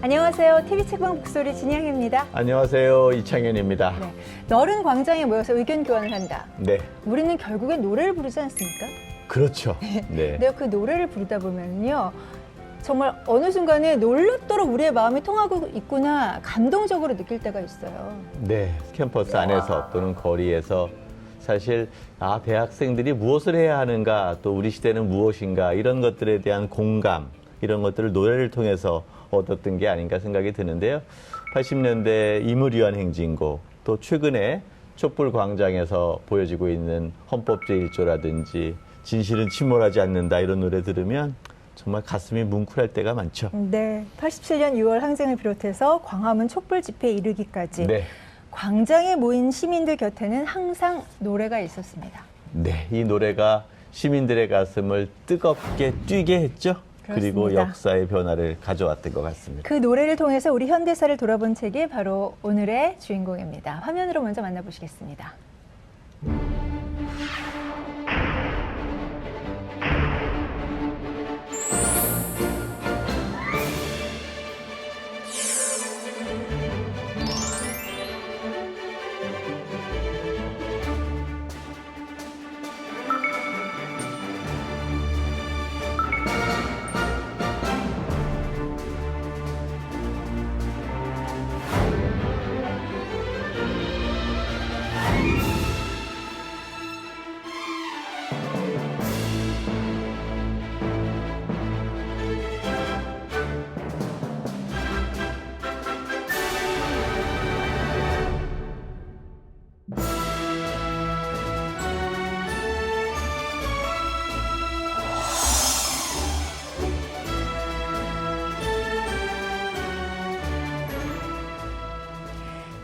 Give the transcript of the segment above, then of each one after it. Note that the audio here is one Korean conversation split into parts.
안녕하세요. TV 책방 북소리 진양입니다. 안녕하세요. 이창현입니다. 네. 너른 광장에 모여서 의견 교환을 한다. 네. 우리는 결국엔 노래를 부르지 않습니까? 그렇죠. 네. 내가 그 노래를 부르다 보면요. 정말 어느 순간에 놀랍도록 우리의 마음이 통하고 있구나 감동적으로 느낄 때가 있어요. 네. 캠퍼스 안에서 또는 거리에서 사실 대학생들이 무엇을 해야 하는가, 또 우리 시대는 무엇인가, 이런 것들에 대한 공감, 이런 것들을 노래를 통해서 얻었던 게 아닌가 생각이 드는데요. 80년대 임을위한 행진곡, 또 최근에 촛불 광장에서 보여지고 있는 헌법 제1조라든지 진실은 침몰하지 않는다, 이런 노래 들으면 정말 가슴이 뭉클할 때가 많죠. 네, 87년 6월 항쟁을 비롯해서 광화문 촛불 집회에 이르기까지 네. 광장에 모인 시민들 곁에는 항상 노래가 있었습니다. 네, 이 노래가 시민들의 가슴을 뜨겁게 뛰게 했죠. 그리고 그렇습니다. 역사의 변화를 가져왔던 것 같습니다. 그 노래를 통해서 우리 현대사를 돌아본 책이 바로 오늘의 주인공입니다. 화면으로 먼저 만나보시겠습니다.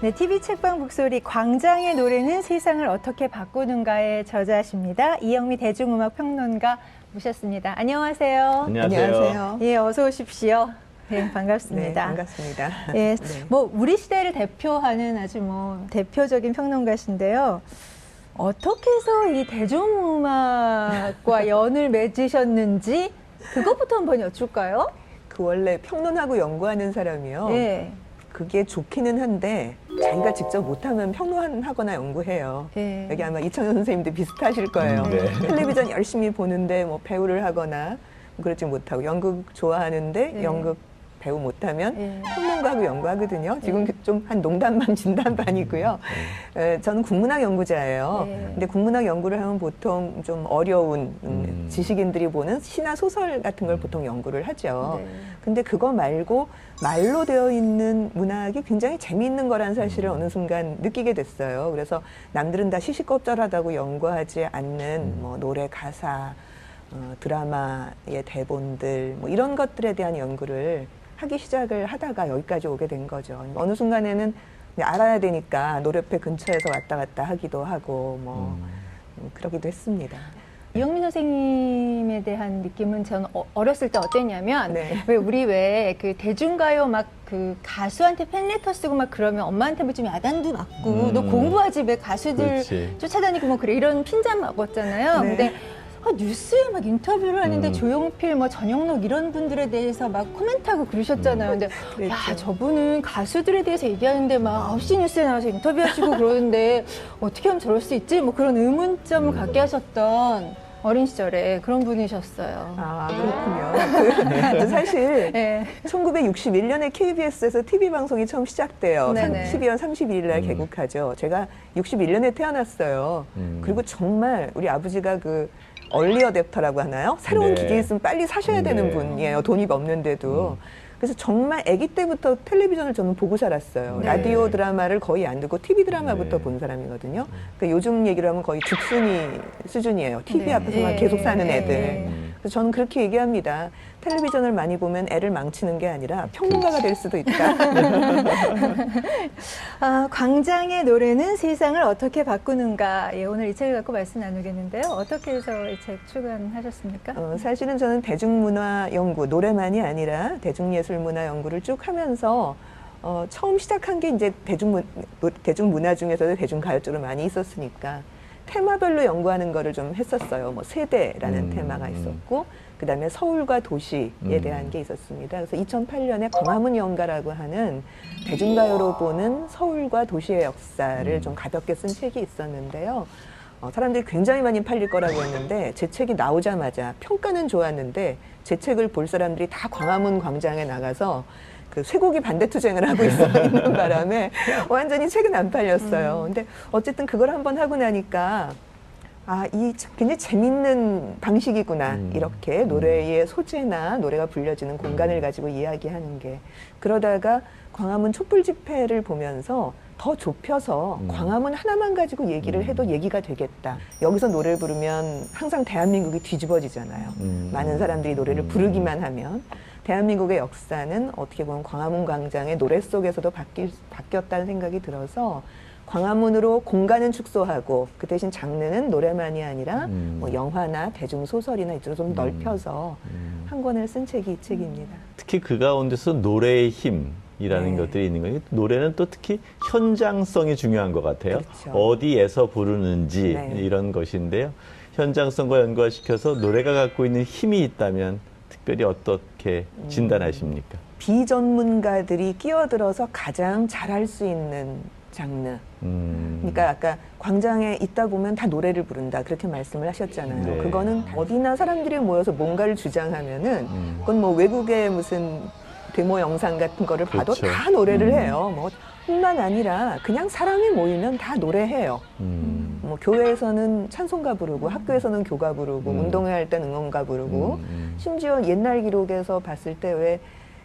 네, TV 책방 북소리 광장의 노래는 세상을 어떻게 바꾸는가의 저자십니다. 이영미 대중음악 평론가 모셨습니다. 안녕하세요. 안녕하세요. 예, 어서 오십시오. 네, 반갑습니다. 네, 반갑습니다. 예, 네. 뭐 우리 시대를 대표하는 아주 대표적인 평론가신데요. 어떻게 해서 이 대중음악과 연을 맺으셨는지 그것부터 한번 여쭐까요? 그 원래 평론하고 연구하는 사람이요. 예. 그게 좋기는 한데 자기가 직접 못하면 평론하거나 연구해요. 예. 여기 아마 이창현 선생님도 비슷하실 거예요. 네. 텔레비전 열심히 보는데 뭐 배우를 하거나 그러지 못하고 연극 좋아하는데 예. 연극 배우 못하면 예. 평론가하고 연구하거든요. 지금 좀 한 농담 반 진담 반이고요. 저는 국문학 연구자예요. 예. 근데 국문학 연구를 하면 보통 좀 어려운 지식인들이 보는 시나 소설 같은 걸 보통 연구를 하죠. 네. 근데 그거 말고 말로 되어 있는 문학이 굉장히 재미있는 거란 사실을 어느 순간 느끼게 됐어요. 그래서 남들은 다 시시껍절하다고 연구하지 않는 뭐 노래 가사, 드라마의 대본들 뭐 이런 것들에 대한 연구를 하기 시작을 하다가 여기까지 오게 된 거죠. 어느 순간에는 알아야 되니까 노래패 근처에서 왔다 갔다 하기도 하고 뭐 그러기도 했습니다. 이영민 선생님에 대한 느낌은 저는 어렸을 때 어땠냐면 네. 왜 그 대중가요 막 그 가수한테 팬레터 쓰고 막 그러면 엄마한테 뭐 좀 야단도 맞고 너 공부하지 왜 가수들 그렇지. 쫓아다니고 뭐 그래 이런 핀잔 먹었잖아요. 네. 근데 뉴스에 막 인터뷰를 하는데 조용필 뭐 전영록 이런 분들에 대해서 막 코멘트하고 그러셨잖아요. 근데 야 그랬죠. 저분은 가수들에 대해서 얘기하는데 막 9시 뉴스에 나와서 인터뷰하시고 그러는데 어떻게 하면 저럴 수 있지? 뭐 그런 의문점을 갖게 하셨던 어린 시절에 그런 분이셨어요. 아, 그렇군요. 사실 네. 1961년에 KBS에서 TV 방송이 처음 시작돼요. 네네. 12월 32일 날 개국하죠. 제가 61년에 태어났어요. 그리고 정말 우리 아버지가 그 얼리 어댑터라고 하나요? 새로운 네. 기계 있으면 빨리 사셔야 되는 네. 분이에요. 돈이 없는데도. 그래서 정말 아기 때부터 텔레비전을 저는 보고 살았어요. 네. 라디오 드라마를 거의 안 듣고 TV 드라마부터 네. 본 사람이거든요. 그러니까 요즘 얘기를 하면 거의 죽순이 수준이에요. TV 네. 앞에서만 계속 사는 애들. 네. 그래서 저는 그렇게 얘기합니다. 텔레비전을 많이 보면 애를 망치는 게 아니라 평론가가 될 수도 있다. 광장의 노래는 세상을 어떻게 바꾸는가. 예, 오늘 이 책을 갖고 말씀 나누겠는데요. 어떻게 해서 이 책 출간하셨습니까? 사실은 저는 대중문화 연구, 노래만이 아니라 대중예술문화 연구를 쭉 하면서 처음 시작한 게 이제 대중문화 중에서도 대중가요 쪽으로 많이 있었으니까 테마별로 연구하는 거를 좀 했었어요. 뭐 세대라는 테마가 있었고, 그 다음에 서울과 도시에 대한 게 있었습니다. 그래서 2008년에 광화문 연가라고 하는 대중가요로 보는 서울과 도시의 역사를 좀 가볍게 쓴 책이 있었는데요. 사람들이 굉장히 많이 팔릴 거라고 했는데 제 책이 나오자마자 평가는 좋았는데 제 책을 볼 사람들이 다 광화문 광장에 나가서 그 쇠고기 반대 투쟁을 하고 있는 바람에 완전히 책은 안 팔렸어요. 근데 어쨌든 그걸 한번 하고 나니까 이 굉장히 재밌는 방식이구나. 이렇게 노래의 소재나 노래가 불려지는 공간을 가지고 이야기하는 게. 그러다가 광화문 촛불 집회를 보면서 더 좁혀서 광화문 하나만 가지고 얘기를 해도 얘기가 되겠다. 여기서 노래를 부르면 항상 대한민국이 뒤집어지잖아요. 많은 사람들이 노래를 부르기만 하면. 대한민국의 역사는 어떻게 보면 광화문 광장의 노래 속에서도 바뀌었다는 생각이 들어서 광화문으로 공간은 축소하고 그 대신 장르는 노래만이 아니라 뭐 영화나 대중소설이나 이쪽으로 좀 넓혀서 한 권을 쓴 책이 이 책입니다. 특히 그 가운데서 노래의 힘이라는 것들이 있는 거예요. 노래는 또 특히 현장성이 중요한 것 같아요. 그렇죠. 어디에서 부르는지 이런 것인데요. 현장성과 연관시켜서 노래가 갖고 있는 힘이 있다면 특별히 어떻게 진단하십니까? 비전문가들이 끼어들어서 가장 잘할 수 있는 장르. 그러니까 아까 광장에 있다 보면 다 노래를 부른다 그렇게 말씀을 하셨잖아요. 네. 그거는 어디나 사람들이 모여서 뭔가를 주장하면은 그건 뭐 외국의 무슨 데모 영상 같은 거를 봐도 그렇죠. 다 노래를 해요. 뭐 뿐만 아니라 그냥 사람이 모이면 다 노래해요. 뭐 교회에서는 찬송가 부르고 학교에서는 교가 부르고 운동회 할 땐 응원가 부르고 심지어 옛날 기록에서 봤을 때 왜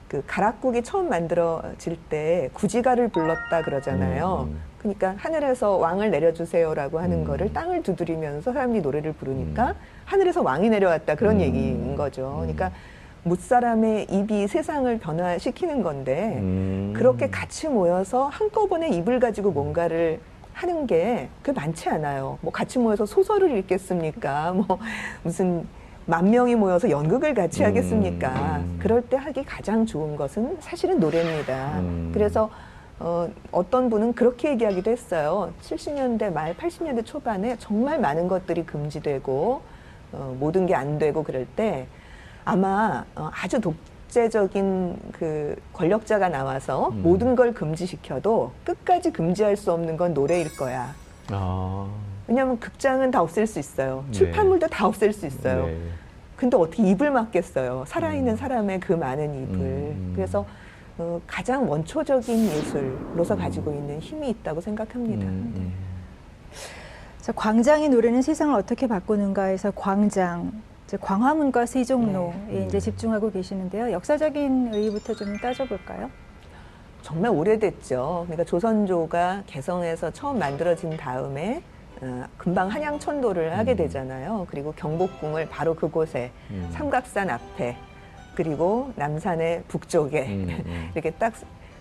그 가락국이 처음 만들어질 때 구지가를 불렀다 그러잖아요. 그러니까 하늘에서 왕을 내려주세요라고 하는 거를 땅을 두드리면서 사람들이 노래를 부르니까 하늘에서 왕이 내려왔다 그런 얘기인 거죠. 그러니까 무사람의 입이 세상을 변화시키는 건데 그렇게 같이 모여서 한꺼번에 입을 가지고 뭔가를 하는 게 그게 많지 않아요. 뭐 같이 모여서 소설을 읽겠습니까? 뭐 무슨 10,000명이 모여서 연극을 같이 하겠습니까? 그럴 때 하기 가장 좋은 것은 사실은 노래입니다. 그래서 어떤 분은 그렇게 얘기하기도 했어요. 70년대 말 80년대 초반에 정말 많은 것들이 금지되고 모든 게 안 되고 그럴 때 아마 아주 독재적인 그 권력자가 나와서 모든 걸 금지시켜도 끝까지 금지할 수 없는 건 노래일 거야. 왜냐하면 극장은 다 없앨 수 있어요. 출판물도 다 없앨 수 있어요. 근데 어떻게 입을 막겠어요. 살아있는 사람의 그 많은 입을. 그래서 가장 원초적인 예술로서 가지고 있는 힘이 있다고 생각합니다. 자, 광장의 노래는 세상을 어떻게 바꾸는가에서 광장, 이제 광화문과 세종로에 이제 집중하고 계시는데요. 역사적인 의의부터 좀 따져볼까요? 정말 오래됐죠. 그러니까 조선조가 개성에서 처음 만들어진 다음에 금방 한양천도를 하게 되잖아요. 그리고 경복궁을 바로 그곳에 삼각산 앞에 그리고 남산의 북쪽에 이렇게 딱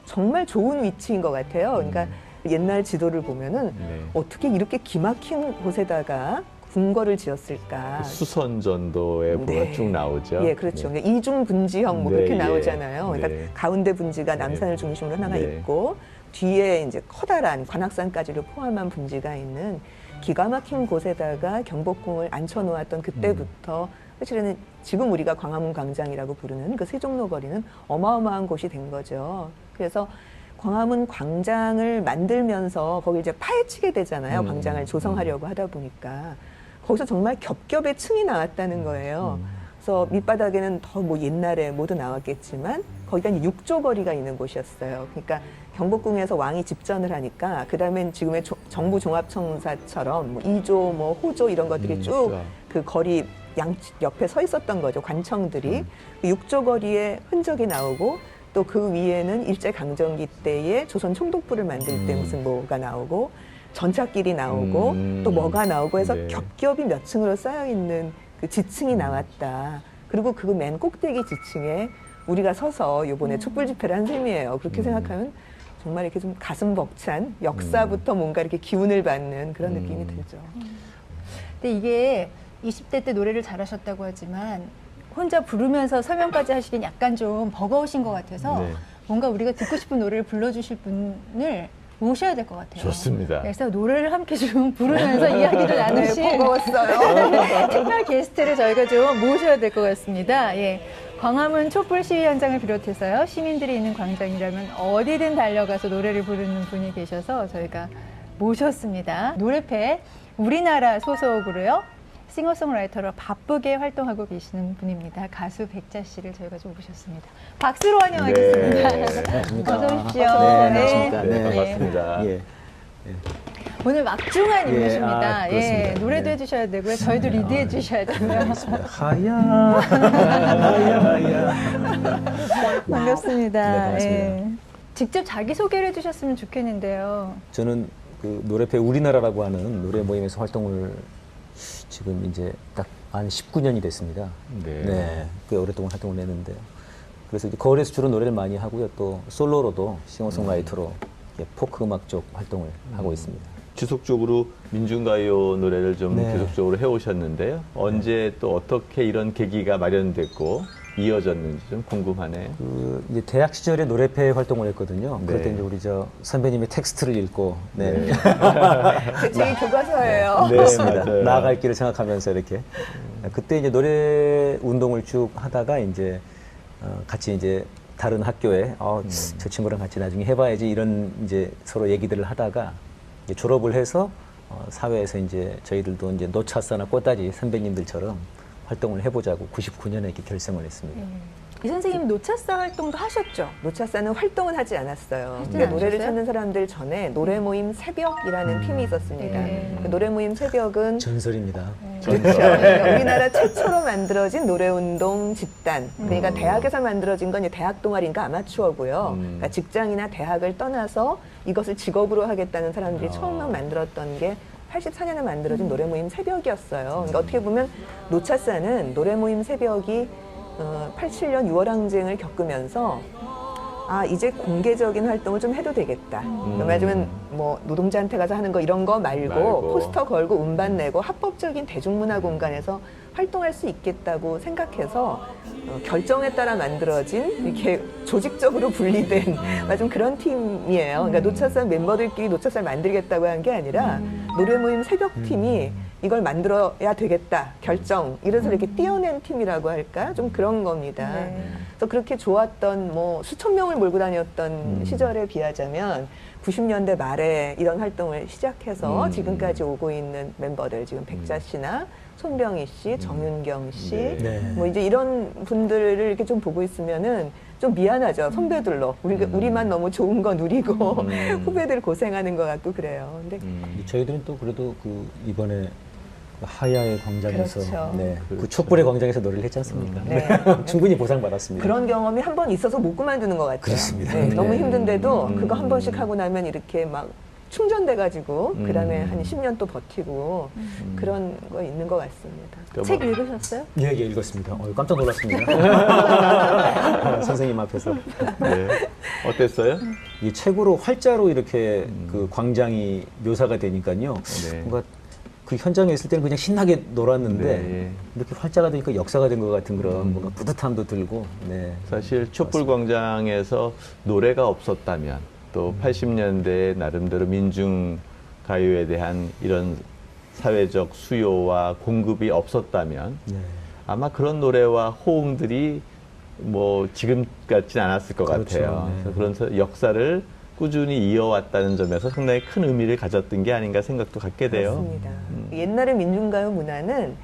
정말 좋은 위치인 것 같아요. 그러니까 옛날 지도를 보면은 어떻게 이렇게 기막힌 곳에다가 궁궐을 지었을까? 수선전도에 보면 쭉 나오죠. 예, 그렇죠. 그러니까 이중분지형 뭐 그렇게 나오잖아요. 그러니까 네. 가운데 분지가 남산을 중심으로 하나가 있고 뒤에 이제 커다란 관악산까지를 포함한 분지가 있는 기가 막힌 곳에다가 경복궁을 앉혀놓았던 그때부터 사실은 지금 우리가 광화문 광장이라고 부르는 그 세종로 거리는 어마어마한 곳이 된 거죠. 그래서 광화문 광장을 만들면서 거기 이제 파헤치게 되잖아요. 광장을 조성하려고 하다 보니까 거기서 정말 겹겹의 층이 나왔다는 거예요. 그래서 밑바닥에는 더 뭐 옛날에 모두 나왔겠지만 거기가 이제 육조거리가 있는 곳이었어요. 그러니까 경복궁에서 왕이 집전을 하니까 그 다음엔 지금의 정부 종합청사처럼 뭐 2조, 뭐 호조 이런 것들이 쭉 그 거리 옆에 서 있었던 거죠. 관청들이. 그 육조거리에 흔적이 나오고 또 그 위에는 일제강점기 때에 조선 총독부를 만들 때 무슨 뭐가 나오고 전차길이 나오고 또 뭐가 나오고 해서 겹겹이 몇 층으로 쌓여있는 그 지층이 나왔다. 그리고 그 맨 꼭대기 지층에 우리가 서서 요번에 촛불 집회를 한 셈이에요. 그렇게 생각하면 정말 이렇게 좀 가슴 벅찬 역사부터 뭔가 이렇게 기운을 받는 그런 느낌이 들죠. 근데 이게 20대 때 노래를 잘하셨다고 하지만 혼자 부르면서 설명까지 하시긴 약간 좀 버거우신 것 같아서 뭔가 우리가 듣고 싶은 노래를 불러주실 분을 모셔야 될 것 같아요. 좋습니다. 그래서 노래를 함께 좀 부르면서 이야기를 나누실 네, 버거웠어요. 특별 게스트를 저희가 좀 모셔야 될 것 같습니다. 예. 광화문 촛불 시위 현장을 비롯해서요, 시민들이 있는 광장이라면 어디든 달려가서 노래를 부르는 분이 계셔서 저희가 모셨습니다. 노래패 우리나라 소속으로요, 싱어송라이터로 바쁘게 활동하고 계시는 분입니다. 가수 백자 씨를 저희가 좀 모셨습니다. 박수로 환영하겠습니다. 네. 어서 오십시오. 네, 네. 안녕하십니까. 네, 네. 반갑습니다. 예. 오늘 막중한 예, 인물입니다. 아, 예, 그렇습니다. 노래도 네. 해주셔야 되고요. 저희도 리드해 주셔야 되고요. 하야, 하야. 반갑습니다. 네, 반갑습니다. 예. 직접 자기소개를 해주셨으면 좋겠는데요. 저는 그 노래패 우리나라라고 하는 노래 모임에서 활동을 지금 이제 딱 한 19년이 됐습니다. 네. 꽤 오랫동안 활동을 했는데, 그래서 이제 거리에서 주로 노래를 많이 하고요. 또 솔로로도 싱어송라이터로 포크 음악 쪽 활동을 하고 있습니다. 지속적으로 민중가요 노래를 좀 네. 계속적으로 해오셨는데요. 언제 또 어떻게 이런 계기가 마련됐고 이어졌는지 좀 궁금하네요. 그 이제 대학 시절에 노래패 활동을 했거든요. 네. 그럴 때 이제 우리 저 선배님의 텍스트를 읽고, 네. 제 교과서예요. 네, 그렇습니다. 맞아요. 나아갈 길을 생각하면서 이렇게 그때 이제 노래 운동을 쭉 하다가 이제 같이 이제 다른 학교에 저 친구랑 같이 나중에 해봐야지 이런 이제 서로 얘기들을 하다가 이제 졸업을 해서 사회에서 이제 저희들도 이제 노차사나 꽃다지 선배님들처럼 활동을 해보자고 99년에 이렇게 결성을 했습니다. 이 선생님 노차사 활동도 하셨죠? 노차사는 활동은 하지 않았어요. 하진 근데 노래를 않으셨어요? 찾는 사람들 전에 노래 모임 새벽이라는 팀이 있었습니다. 네. 그 노래 모임 새벽은 전설입니다. 그러니까 우리나라 최초로 만들어진 노래운동 집단. 그러니까 대학에서 만들어진 건 이제 대학 동아리인가 아마추어고요. 그러니까 직장이나 대학을 떠나서 이것을 직업으로 하겠다는 사람들이 처음 만들었던 게 84년에 만들어진 노래 모임 새벽이었어요. 그러니까 어떻게 보면 노차사는 노래 모임 새벽이 87년 6월 항쟁을 겪으면서 이제 공개적인 활동을 좀 해도 되겠다. 말하자면 뭐 노동자한테 가서 하는 거 이런 거 말고 포스터 걸고 음반 내고 합법적인 대중문화 공간에서 활동할 수 있겠다고 생각해서 결정에 따라 만들어진 이렇게 조직적으로 분리된 좀 그런 팀이에요. 그러니까 노차사 멤버들끼리 노차사를 만들겠다고 한 게 아니라 노래 모임 새벽팀이 이걸 만들어야 되겠다 결정 이래서 이렇게 띄어낸 팀이라고 할까 좀 그런 겁니다. 네. 그래서 그렇게 좋았던 뭐 수천 명을 몰고 다녔던 시절에 비하자면 90년대 말에 이런 활동을 시작해서 지금까지 오고 있는 멤버들 지금 백자 씨나 손병희 씨, 정윤경 씨, 네. 뭐 이제 이런 분들을 이렇게 좀 보고 있으면은 좀 미안하죠 선배들로 우리만 너무 좋은 거 누리고 후배들 고생하는 것 같고 그래요. 근데 저희들은 또 그래도 그 이번에 하야의 광장에서 그렇죠. 네, 그렇죠. 그 촛불의 광장에서 노래를 했지 않습니까? 네. 충분히 보상받았습니다. 그런 경험이 한 번 있어서 못 그만두는 것 같아요. 그렇습니다. 네, 네. 너무 힘든데도 그거 한 번씩 하고 나면 이렇게 막 충전돼가지고 그다음에 한 10년 또 버티고 그런 거 있는 것 같습니다. 책 읽으셨어요? 예, 읽었습니다. 깜짝 놀랐습니다. 선생님 앞에서. 네. 어땠어요? 이 책으로 활자로 이렇게 그 광장이 묘사가 되니까요. 네. 뭔가 그 현장에 있을 때는 그냥 신나게 놀았는데 네. 이렇게 활자가 되니까 역사가 된 것 같은 그런 뭔가 뿌듯함도 들고. 네. 사실 촛불광장에서 노래가 없었다면 또 80년대에 나름대로 민중가요에 대한 이런 사회적 수요와 공급이 없었다면 네. 아마 그런 노래와 호응들이 뭐 지금 같진 않았을 것 그렇죠. 같아요. 네. 그래서 그런 역사를 꾸준히 이어왔다는 점에서 상당히 큰 의미를 가졌던 게 아닌가 생각도 갖게 돼요. 그렇습니다. 옛날에 민중가요 문화는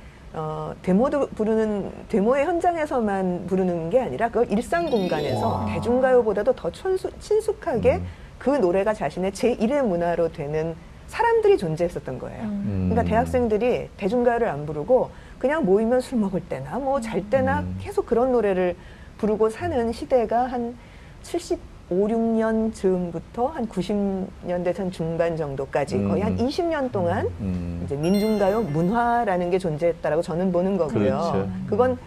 데모도 부르는 데모의 현장에서만 부르는 게 아니라 그걸 일상 공간에서 대중가요보다도 더 친숙하게 그 노래가 자신의 제1의 문화로 되는 사람들이 존재했었던 거예요. 그러니까 대학생들이 대중가요를 안 부르고 그냥 모이면 술 먹을 때나 뭐 잘 때나 계속 그런 노래를 부르고 사는 시대가 한 75, 6년 즈음부터 한 90년대 전 중반 정도까지 거의 한 20년 동안 이제 민중가요 문화라는 게 존재했다라고 저는 보는 거고요. 그렇죠. 그건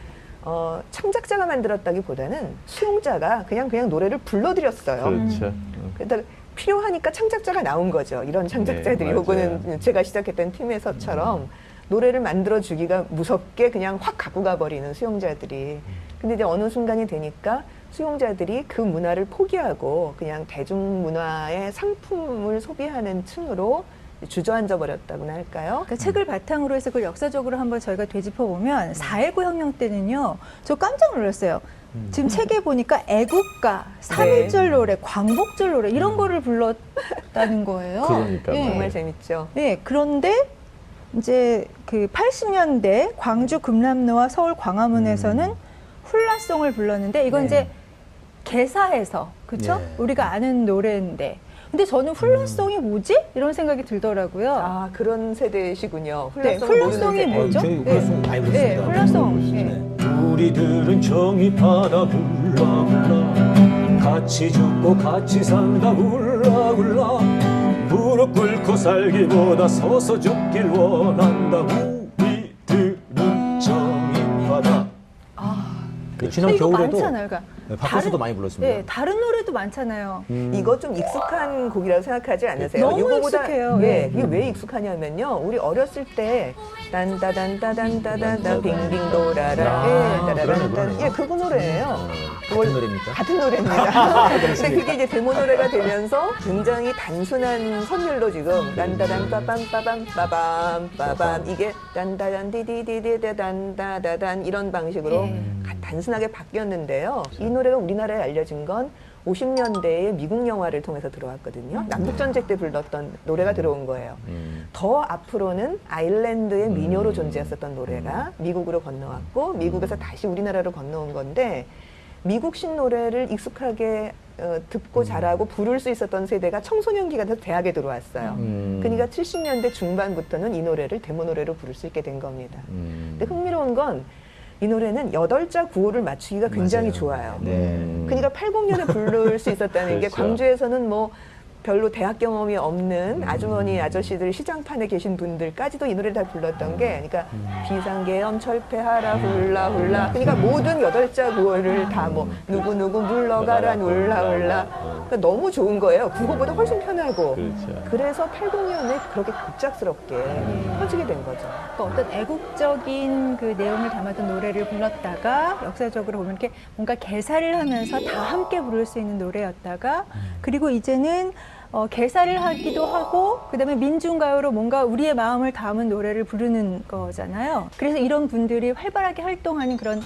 창작자가 만들었다기보다는 수용자가 그냥 노래를 불러드렸어요. 그렇죠. 그러다 필요하니까 창작자가 나온 거죠. 이런 창작자들이 네, 요거는 제가 시작했던 팀에서처럼 노래를 만들어주기가 무섭게 그냥 확 갖고 가버리는 수용자들이. 근데 이제 어느 순간이 되니까 수용자들이 그 문화를 포기하고 그냥 대중문화의 상품을 소비하는 층으로 주저앉아 버렸다고나 할까요? 그러니까 책을 바탕으로 해서 그걸 역사적으로 한번 저희가 되짚어보면 4.19 혁명 때는요. 저 깜짝 놀랐어요. 지금 책에 보니까 애국가, 3.1절 노래, 광복절 노래 이런 거를 불렀다는 거예요. 그러니까요. 예. 정말 재밌죠. 네, 그런데 이제 그 80년대 광주 금남로와 서울 광화문에서는 훌라송을 불렀는데 이건 네. 이제 개사해서 그렇죠? 네. 우리가 아는 노래인데 근데 저는 훌라송이 뭐지? 이런 생각이 들더라고요. 아, 그런 세대시군요. 네, 훌라송이 뭐죠? 저희 네. 훌라송 많이 네, 불렀습니다. 훌라송. 네. 우리들은 정의파다 훌라훌라 같이 죽고 같이 산다 훌라훌라 무릎 꿇고 살기보다 서서 죽길 원한다 우리들은 정의파다. 지난 근데 이거 겨울에도 많잖아요. 그러니까 네, 바꿔서도 많이 불렀습니다. 네, 다른 노래도 많잖아요. 이거 좀 익숙한 곡이라고 생각하지 않으세요? 너무 이거보다, 익숙해요. 네, 네. 이게 왜 익숙하냐면요. 우리 어렸을 때 딴따단따단따단따 빙빙 돌아라. 예, 따라란따. 예, 그거 노래예요. 같은 노래입니까? 같은 노래입니다. 근데 그게 이제 데모 노래가 되면서 굉장히 단순한 선율로 지금 딴따단 빠밤 빠밤 빠밤 빠밤 이게 딴따단 디디디디디 단다다단 이런 방식으로 단순하게 바뀌었는데요. 이 노래가 우리나라에 알려진 건 50년대의 미국 영화를 통해서 들어왔거든요. 남북전쟁 때 불렀던 노래가 들어온 거예요. 더 앞으로는 아일랜드의 민요로 존재했었던 노래가 미국으로 건너왔고 미국에서 다시 우리나라로 건너온 건데 미국식 노래를 익숙하게 듣고 자라고 부를 수 있었던 세대가 청소년기가 돼서 대학에 들어왔어요. 그러니까 70년대 중반부터는 이 노래를 데모 노래로 부를 수 있게 된 겁니다. 근데 흥미로운 건 이 노래는 8자 구호를 맞추기가 굉장히 맞아요. 좋아요. 네. 그러니까 80년에 부를 수 있었다는 게 그렇죠. 광주에서는 뭐 별로 대학 경험이 없는 아주머니 아저씨들 시장판에 계신 분들까지도 이 노래를 다 불렀던 게 그러니까 비상계엄 철폐하라 훌라 훌라 그러니까 모든 8자 구호를 다 뭐 누구누구 물러가라 울라 그러니까 너무 좋은 거예요. 국어보다 훨씬 편하고 그렇죠. 그래서 80년에 그렇게 급작스럽게 퍼지게 된 거죠. 그러니까 어떤 애국적인 그 내용을 담았던 노래를 불렀다가 역사적으로 보면 이렇게 뭔가 개사를 하면서 다 함께 부를 수 있는 노래였다가 그리고 이제는 개사를 하기도 하고 그다음에 민중가요로 뭔가 우리의 마음을 담은 노래를 부르는 거잖아요. 그래서 이런 분들이 활발하게 활동하는 그런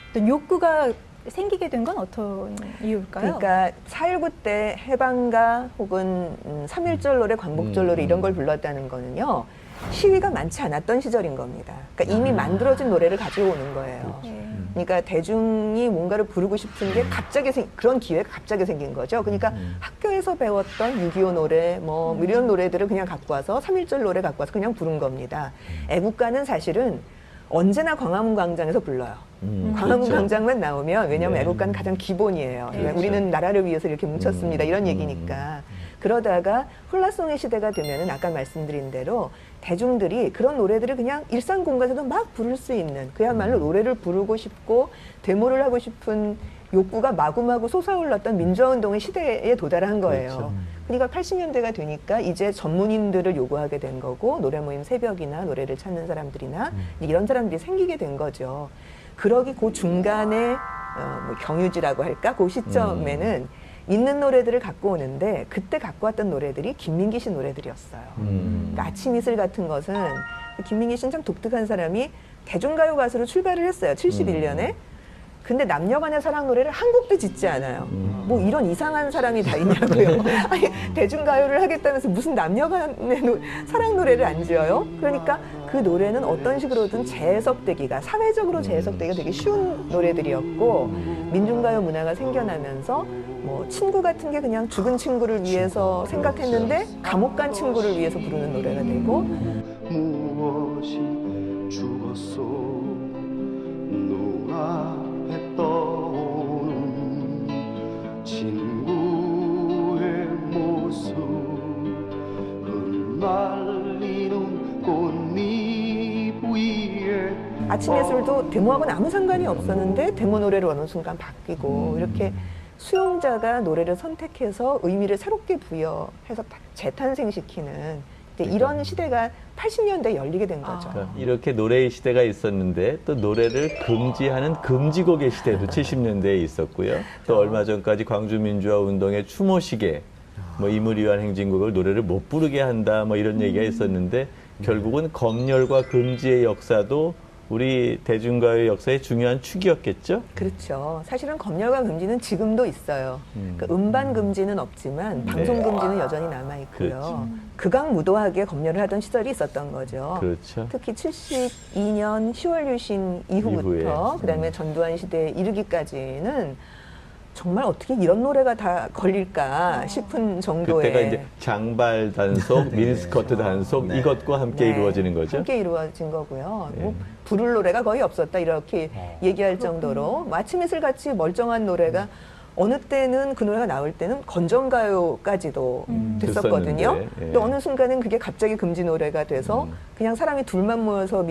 어떤 욕구가 생기게 된 건 어떤 이유일까요? 그러니까 4.19 때 해방가 혹은 3.1절 노래, 광복절 노래 이런 걸 불렀다는 거는요. 시위가 많지 않았던 시절인 겁니다. 그러니까 이미 만들어진 노래를 가지고 오는 거예요. 네. 그러니까 대중이 뭔가를 부르고 싶은 게 갑자기 그런 기회가 갑자기 생긴 거죠. 그러니까 학교에서 배웠던 6.25 노래 뭐 이런 노래들을 그냥 갖고 와서 3.1절 노래 갖고 와서 그냥 부른 겁니다. 애국가는 사실은 언제나 광화문 광장에서 불러요. 광화문 그렇죠. 광장만 나오면 왜냐하면 네. 애국가는 가장 기본이에요. 그러니까 그렇죠. 우리는 나라를 위해서 이렇게 뭉쳤습니다. 이런 얘기니까. 그러다가 훌라송의 시대가 되면은 아까 말씀드린 대로 대중들이 그런 노래들을 그냥 일상 공간에서도 막 부를 수 있는 그야말로 노래를 부르고 싶고 데모를 하고 싶은 욕구가 마구마구 솟아올랐던 민주화운동의 시대에 도달한 거예요. 그렇죠. 그러니까 80년대가 되니까 이제 전문인들을 요구하게 된 거고 노래 모임 새벽이나 노래를 찾는 사람들이나 이런 사람들이 생기게 된 거죠. 그러기 그 중간에 뭐 경유지라고 할까? 그 시점에는 있는 노래들을 갖고 오는데 그때 갖고 왔던 노래들이 김민기 씨 노래들이었어요. 그러니까 아침 이슬 같은 것은 김민기 씨는 참 독특한 사람이 대중가요 가수로 출발을 했어요. 71년에. 근데 남녀간의 사랑 노래를 한 곡도 짓지 않아요. 뭐 이런 이상한 사람이 다 있냐고요. 아니, 대중가요를 하겠다면서 무슨 남녀간의 사랑 노래를 안 지어요? 그러니까 그 노래는 어떤 식으로든 재해석되기가 사회적으로 재해석되기가 되게 쉬운 노래들이었고 민중가요 문화가 생겨나면서 뭐 친구 같은 게 그냥 죽은 친구를 위해서 생각했는데 감옥 간 친구를 위해서 부르는 노래가 되고 무엇이 죽었소 눈앞에 떠오른 친구의 모습 흩날리는 꽃잎 위에 아침 예술도 데모하고는 아무 상관이 없었는데 데모 노래로 어느 순간 바뀌고 이렇게 수용자가 노래를 선택해서 의미를 새롭게 부여해서 재탄생시키는 이제 이런 시대가 80년대에 열리게 된 거죠. 그러니까 이렇게 노래의 시대가 있었는데 또 노래를 금지하는 금지곡의 시대도 70년대에 있었고요. 또 얼마 전까지 광주 민주화 운동의 추모식에 뭐 임을 위한 행진곡을 노래를 못 부르게 한다 뭐 이런 얘기가 있었는데 결국은 검열과 금지의 역사도 우리 대중가요 역사의 중요한 축이었겠죠? 그렇죠. 사실은 검열과 금지는 지금도 있어요. 그 음반 금지는 없지만 방송 금지는 여전히 남아 있고요. 그렇죠. 극악무도하게 검열을 하던 시절이 있었던 거죠. 그렇죠. 특히 72년 10월 유신 이후부터 이후에. 그다음에 전두환 시대에 이르기까지는 정말 어떻게 이런 노래가 다 걸릴까 싶은 정도의 그때가 이제 장발 단속, 미니스커트 단속 네. 이것과 함께 네, 이루어지는 거죠. 함께 이루어진 거고요. 네. 뭐 부를 노래가 거의 없었다 이렇게 얘기할 정도로 아침 이슬 같이 멀쩡한 노래가 어느 때는 그 노래가 나올 때는 건전가요까지도 됐었거든요. 됐었는데, 예. 또 어느 순간은 그게 갑자기 금지 노래가 돼서 그냥 사람이 둘만 모여서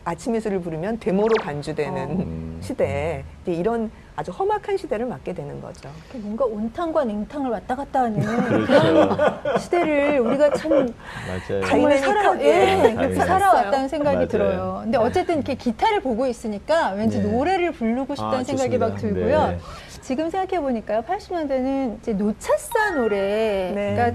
아침 이슬을 부르면 데모로 간주되는 시대에 이제 이런 아주 험악한 시대를 맞게 되는 거죠. 뭔가 온탕과 냉탕을 왔다 갔다 하는 그렇죠. 그런 시대를 우리가 참 맞아요. 정말 그렇게 다이내믹하게 살아왔다는 생각이 맞아요. 들어요. 근데 어쨌든 이렇게 기타를 보고 있으니까 왠지 네. 노래를 부르고 싶다는 아, 생각이 막 좋습니다. 들고요. 네. 지금 생각해 보니까요, 80년대는 이제 노차사 노래가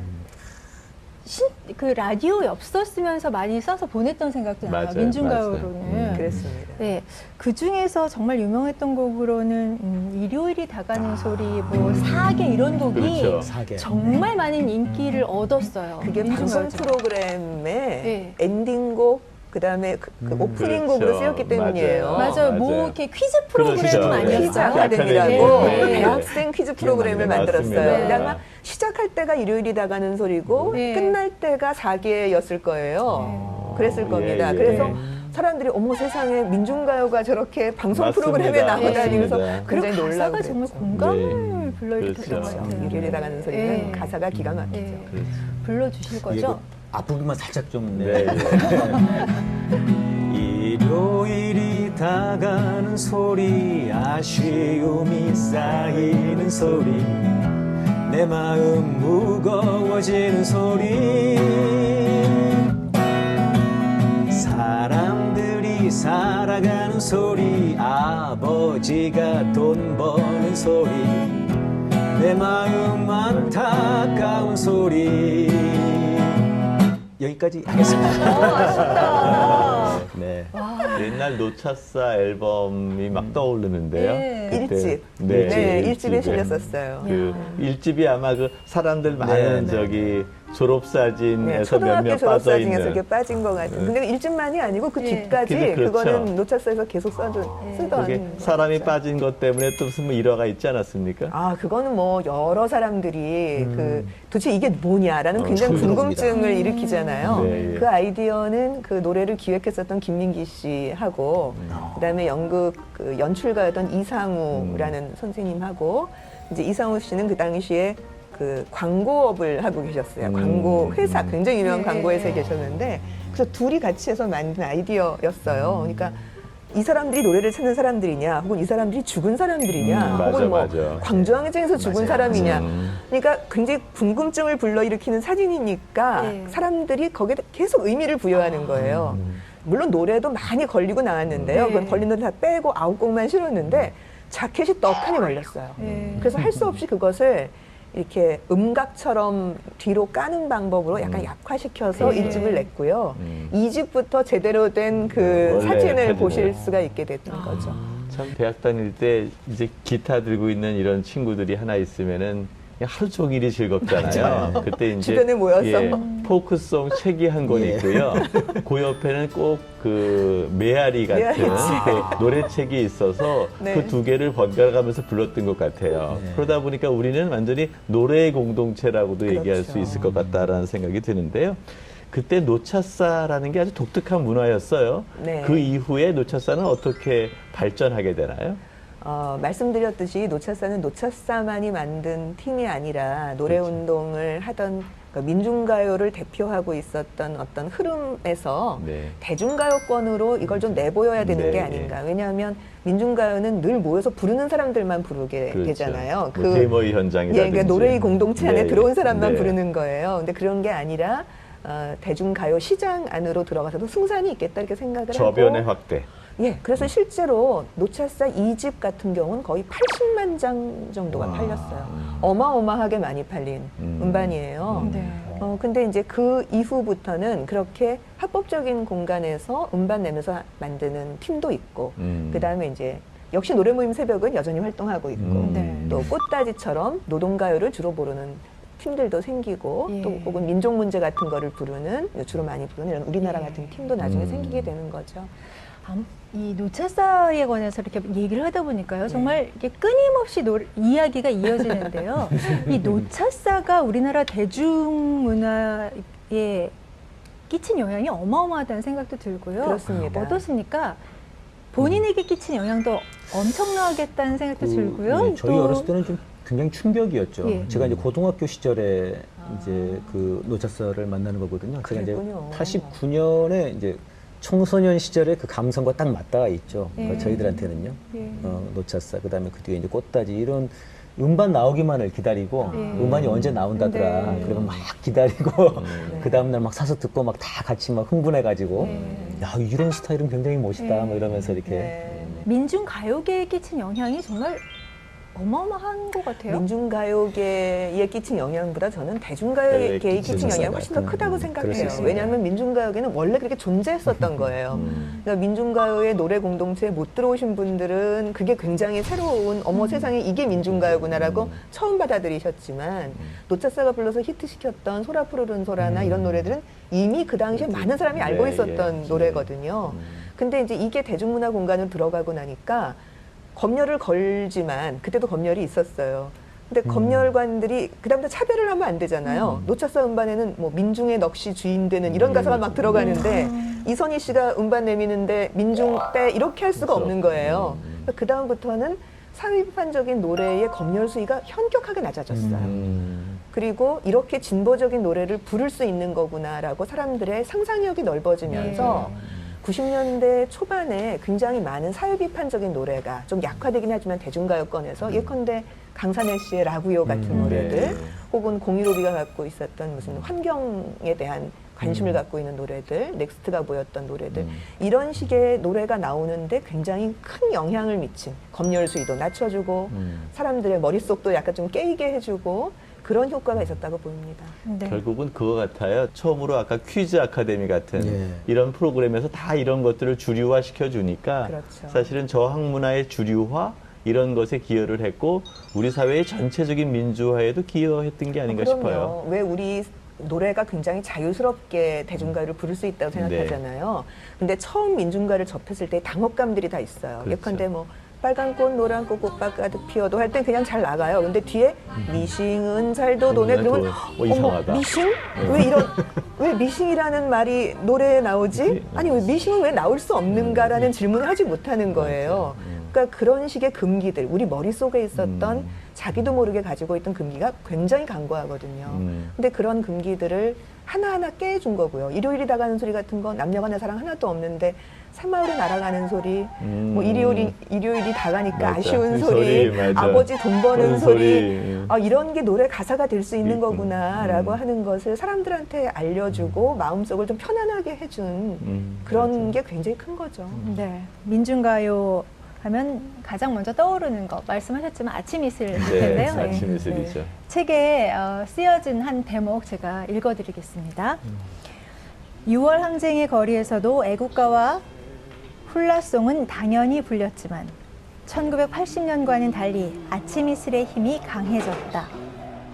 그 라디오에 없었으면서 많이 써서 보냈던 생각도 나요. 맞아요, 민중가요로는. 그랬습니다. 네, 그 중에서 정말 유명했던 곡으로는 일요일이 다가는 소리, 뭐 사계 이런 곡이 그렇죠. 사계. 정말 많은 인기를 얻었어요. 그게 방송 민중가요죠. 프로그램의 네. 엔딩곡 그다음에 그 오프닝 곡으로 그렇죠. 쓰였기 때문이에요. 맞아요. 뭐 맞아요. 이렇게 퀴즈 프로그램 그렇죠. 퀴즈 아니었어요? 아카데미라고 네. 대학생 퀴즈 프로그램을 맞습니다. 만들었어요. 근데 네. 아마 시작할 때가 일요일이 다가는 소리고 네. 끝날 때가 4개였을 거예요. 그랬을 겁니다. 예, 예. 그래서 사람들이 어머 세상에 민중가요가 저렇게 방송 맞습니다. 프로그램에 나오다니 그래서 맞습니다. 굉장히 그리고 놀라고 가사가 정말 그랬죠. 공감을 네. 불러일으켰던 그렇죠. 것 같아요. 일요일이 다가는 소리는 네. 가사가 기가 막히죠. 네. 그렇죠. 불러주실 이게 거죠? 그 앞부분만 살짝 좀 네. 일요일이 다가는 소리 아쉬움이 쌓이는 소리 내 마음 무거워지는 소리 사람들이 살아가는 소리 아버지가 돈 버는 소리 내 마음 안타까운 소리 여기까지 하겠습니다. 아쉽다. 네. 옛날 노차사 앨범이 막 떠오르는데요. 네. 그때, 일집. 네, 네, 일집에 일집에. 실렸었어요. 그 일집이 아마 그 사람들 많은 저기 졸업사진에서 네, 초등학교 몇몇 빠져 졸업사진에서 이렇게 있는. 빠진 것 같은. 근데 일집만이 아니고 그 네. 집까지 그게 그렇죠. 그거는 노차사에서 계속 쓰던. 그게 사람이 빠진 것 때문에 또 무슨 뭐 일화가 있지 않았습니까? 아, 그거는 뭐 여러 사람들이 그 도대체 이게 뭐냐라는 굉장히 궁금합니다. 궁금증을 일으키잖아요. 네, 예. 그 아이디어는 그 노래를 기획했었던 김민기 씨하고 그다음에 연극 그 연출가였던 이상우라는 선생님하고 이제 이상우 씨는 그 당시에 그 광고업을 하고 계셨어요. 광고 회사 굉장히 유명한 네. 광고 회사에 계셨는데 그래서 둘이 같이 해서 만든 아이디어였어요. 그러니까 이 사람들이 노래를 찾는 사람들이냐, 혹은 이 사람들이 죽은 사람들이냐, 맞아, 혹은 뭐 맞아. 광주항쟁에서 죽은 맞아요. 사람이냐. 음. 그러니까 굉장히 궁금증을 불러일으키는 사진이니까 네. 사람들이 거기에 계속 의미를 부여하는 거예요. 물론 노래도 많이 걸리고 나왔는데요. 네. 그건 걸린 노래 다 빼고 9곡만 실었는데 자켓이 떡하니 걸렸어요. 네. 그래서 할 수 없이 그것을 이렇게 음각처럼 뒤로 까는 방법으로 약간 약화시켜서 네. 1집을 냈고요. 2집부터 제대로 된 그 원래 사진을 사진을. 보실 수가 있게 됐던 거죠. 참 대학 다닐 때 이제 기타 들고 있는 이런 친구들이 하나 있으면은 그냥 하루 종일이 즐겁잖아요. 그때 이제 주변에 모여서. 예, 포크송 책이 한 권 예. 있고요. 그 옆에는 꼭 그 메아리 같은 메아리 그 노래책이 있어서 네. 그 두 개를 번갈아 가면서 불렀던 것 같아요. 네. 그러다 보니까 우리는 완전히 노래의 공동체라고도 얘기할 수 그렇죠. 있을 것 같다라는 생각이 드는데요. 그때 노차사라는 게 아주 독특한 문화였어요. 네. 그 이후에 노차사는 어떻게 발전하게 되나요? 말씀드렸듯이 노차사는 노차사만이 만든 팀이 아니라 노래 그렇죠. 운동을 하던 그 민중가요를 대표하고 있었던 어떤 흐름에서 네. 대중가요권으로 이걸 좀 내보여야 되는 네, 게 아닌가. 왜냐하면 민중가요는 늘 모여서 부르는 사람들만 부르게 그렇죠. 되잖아요. 뭐 데모의 현장이라든지. 예, 그러니까 노래의 공동체 안에 네, 들어온 사람만 네. 부르는 거예요. 근데 그런 게 아니라 대중가요 시장 안으로 들어가서도 승산이 있겠다 이렇게 생각을 저변의 하고 확대. 예, 그래서 실제로 노차사 2집 같은 경우는 거의 80만 장 정도가 팔렸어요. 어마어마하게 많이 팔린 음반이에요. 네. 근데 이제 그 이후부터는 그렇게 합법적인 공간에서 음반 내면서 만드는 팀도 있고, 그 다음에 이제 역시 노래 모임 새벽은 여전히 활동하고 있고, 네. 또 꽃다지처럼 노동가요를 주로 부르는 팀들도 생기고, 예. 또 혹은 민족 문제 같은 거를 부르는, 주로 많이 부르는 이런 우리나라 같은 팀도 나중에 생기게 되는 거죠. 이 노차사에 관해서 이렇게 얘기를 하다 보니까요. 정말 이게 끊임없이 이야기가 이어지는데요. 이 노차사가 우리나라 대중문화에 끼친 영향이 어마어마하다는 생각도 들고요. 그렇습니다. 어떻습니까? 본인에게 끼친 영향도 엄청나겠다는 생각도 들고요. 예, 저희 또 어렸을 때는 좀 굉장히 충격이었죠. 예. 제가 이제 고등학교 시절에 이제 그 노차사를 만나는 거거든요. 제가 이제 그랬군요. 89년에 이제 청소년 시절에 그 감성과 딱 맞닿아 있죠. 예. 그러니까 저희들한테는요. 예. 노차사, 그다음에 그 뒤에 이제 꽃다지 이런 음반 나오기만을 기다리고 예. 음반이 언제 나온다더라. 네. 그러면 막 기다리고 그 다음날 막 사서 듣고 막 다 같이 막 흥분해가지고 야 이런 스타일은 굉장히 멋있다. 막 이러면서 이렇게 네. 민중 가요계에 끼친 영향이 정말 어마어마한 것 같아요. 민중가요계에 끼친 영향보다 저는 대중가요계에 네, 끼친 영향이 훨씬 더 크다고 그럴 수 생각해요. 있습니다. 왜냐하면 민중가요계는 원래 그렇게 존재했었던 거예요. 그러니까 민중가요의 노래 공동체에 못 들어오신 분들은 그게 굉장히 새로운 어머 세상에 이게 민중가요구나라고 처음 받아들이셨지만 노차사가 불러서 히트시켰던 소라 푸르른 소라나 이런 노래들은 이미 그 당시에 많은 사람이 알고 네, 있었던 예. 노래거든요. 근데 이제 이게 대중문화 공간으로 들어가고 나니까 검열을 걸지만 그때도 검열이 있었어요. 근데 검열관들이 그다음부터 차별을 하면 안 되잖아요. 노차사 음반에는 뭐 민중의 넋이 주인 되는 이런 가사가 막 들어가는데 이선희 씨가 음반 내미는데 민중 빼 이렇게 할 수가 없는 거예요. 그 다음부터는 사회 비판적인 노래의 검열 수위가 현격하게 낮아졌어요. 그리고 이렇게 진보적인 노래를 부를 수 있는 거구나라고 사람들의 상상력이 넓어지면서 90년대 초반에 굉장히 많은 사회 비판적인 노래가 좀 약화되긴 하지만 대중가요권에서 예컨대 강산의 씨의 라구요 같은 노래들 네. 혹은 015B가 갖고 있었던 무슨 환경에 대한 관심을 갖고 있는 노래들, 넥스트가 보였던 노래들 이런 식의 노래가 나오는데 굉장히 큰 영향을 미친 검열 수위도 낮춰주고 사람들의 머릿속도 약간 좀 깨이게 해주고 그런 효과가 있었다고 보입니다. 네. 결국은 그거 같아요. 처음으로 아까 퀴즈 아카데미 같은 예. 이런 프로그램에서 다 이런 것들을 주류화 시켜주니까 그렇죠. 사실은 저항 문화의 주류화 이런 것에 기여를 했고 우리 사회의 전체적인 민주화에도 기여했던 게 아닌가 그럼요. 싶어요. 왜 우리 노래가 굉장히 자유스럽게 대중가요를 부를 수 있다고 생각하잖아요. 근데 처음 민중가를 접했을 때 당혹감들이 다 있어요. 그렇죠. 예컨대 뭐 빨간 꽃, 노란 꽃, 꽃밭 가득 피어도 할 땐 그냥 잘 나가요. 근데 뒤에 미싱은 잘도 도네 그러면 이상하다. 미싱? 왜 미싱이라는 말이 노래에 나오지? 아니 왜 미싱은 왜 나올 수 없는가라는 질문을 하지 못하는 거예요. 그러니까 그런 식의 금기들, 우리 머릿속에 있었던 자기도 모르게 가지고 있던 금기가 굉장히 강고하거든요. 근데 그런 금기들을 하나하나 깨준 거고요. 일요일이 다가는 소리 같은 거 남녀간의 사랑 하나도 없는데 새마을이 날아가는 소리, 뭐 일요일이 다가니까 맞아. 아쉬운 그 소리, 소리, 맞아. 아버지 돈 버는 그런 소리, 소리. 이런 게 노래 가사가 될 수 있는 거구나라고 하는 것을 사람들한테 알려주고 마음속을 좀 편안하게 해준 그런 게 굉장히 큰 거죠. 네. 민중가요 하면 가장 먼저 떠오르는 거 말씀하셨지만 아침 이슬일 텐데요. 네, 아침 이슬이죠. 책에 쓰여진 한 대목 제가 읽어드리겠습니다. 6월 항쟁의 거리에서도 애국가와 훌라송은 당연히 불렸지만 1980년과는 달리 아침 이슬의 힘이 강해졌다.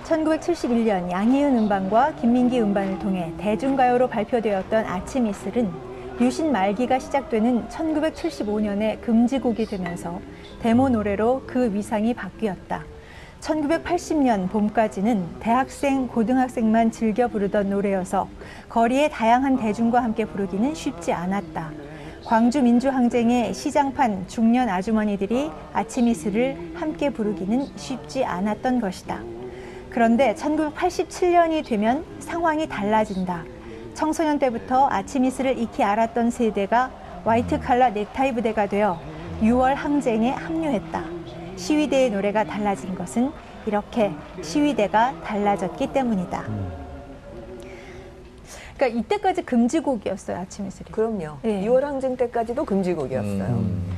1971년 양희은 음반과 김민기 음반을 통해 대중가요로 발표되었던 아침 이슬은 유신 말기가 시작되는 1975년에 금지곡이 되면서 데모 노래로 그 위상이 바뀌었다. 1980년 봄까지는 대학생, 고등학생만 즐겨 부르던 노래여서 거리의 다양한 대중과 함께 부르기는 쉽지 않았다. 광주 민주항쟁의 시장판 중년 아주머니들이 아침 이슬을 함께 부르기는 쉽지 않았던 것이다. 그런데 1987년이 되면 상황이 달라진다. 청소년 때부터 아침 이슬을 익히 알았던 세대가 화이트 칼라 넥타이 부대가 되어 6월 항쟁에 합류했다. 시위대의 노래가 달라진 것은 이렇게 시위대가 달라졌기 때문이다. 그러니까 이때까지 금지곡이었어요, 아침 이슬이. 그럼요. 예. 6월 항쟁 때까지도 금지곡이었어요.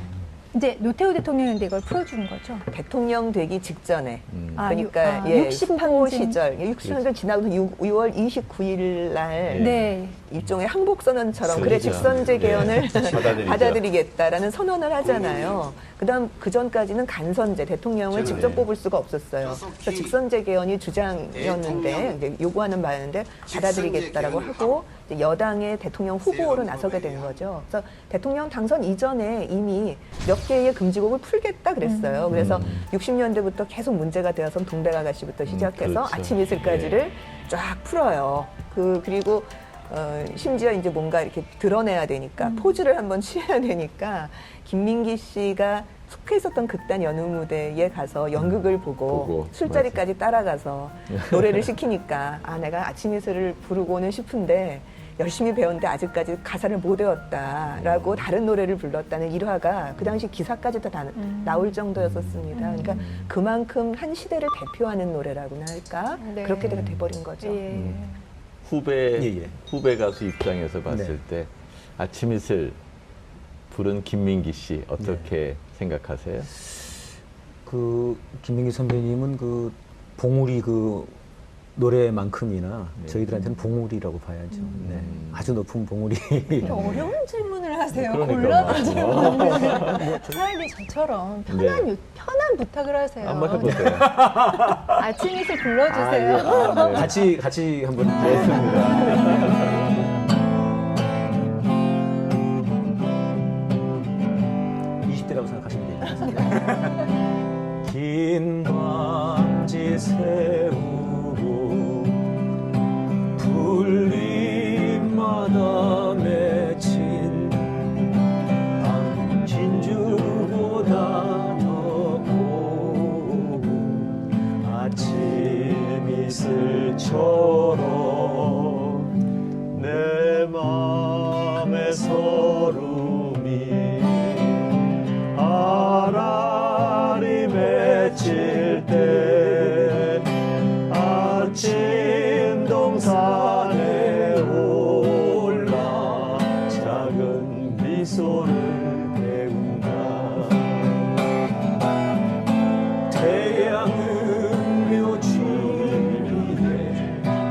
이제 노태우 대통령인데 이걸 풀어주는 거죠. 대통령 되기 직전에 아, 그러니까 유- 아, 예, 60 후보 항쟁. 시절 60년을 지나고 6월 29일 날 네. 일종의 항복선언처럼 그렇죠. 그래 직선제 개헌을 네. 받아들이죠. 받아들이겠다라는 선언을 하잖아요. 그다음 그 전까지는 간선제 대통령을 직접 뽑을 수가 없었어요. 그래서 직선제 개헌이 주장이었는데 이제 요구하는 바였는데 받아들이겠다라고 하고 이제 여당의 대통령 후보로 나서게 된 거죠. 그래서 대통령 당선 이전에 이미 몇 개의 금지곡을 풀겠다 그랬어요. 그래서 60년대부터 계속 문제가 되어서 동백아가씨부터 시작해서 그렇죠. 아침 이슬까지를 쫙 풀어요. 그리고 심지어 이제 뭔가 이렇게 드러내야 되니까 포즈를 한번 취해야 되니까 김민기 씨가 속해 있었던 극단 연우 무대에 가서 연극을 보고 술자리까지 따라가서 노래를 시키니까 아 내가 아침 이슬을 부르고는 싶은데 열심히 배웠는데 아직까지 가사를 못 외웠다라고 다른 노래를 불렀다는 일화가 그 당시 기사까지 다 나올 정도였었습니다. 그러니까 그만큼 한 시대를 대표하는 노래라고나 할까 네. 그렇게 돼버린 거죠. 예. 후배 가수 입장에서 봤을 네. 때 아침 이슬 부른 김민기 씨 어떻게 생각하세요? 그 김민기 선배님은 그 봉우리 그 노래만큼이나 네. 저희들한테는 봉우리라고 봐야죠. 네. 아주 높은 봉우리. 어려운 질문을 하세요. 그러니까 곤란한 말이야. 질문을. 차라리 저처럼 편한 부탁을 하세요. 한번 해보세요. 아침 이슬 불러주세요. 아, 네. 같이 한번 좋습니다. 20대라고 생각하시면 돼요. 긴 밤지 세우고 풀잎마다 맺힌 진주보다 더 고운 아침 이슬처럼 내 맘의 서름이 아라리 맺힐 때 아침 동산에 올라 작은 미소를 배운다. 태양은 묘지 위에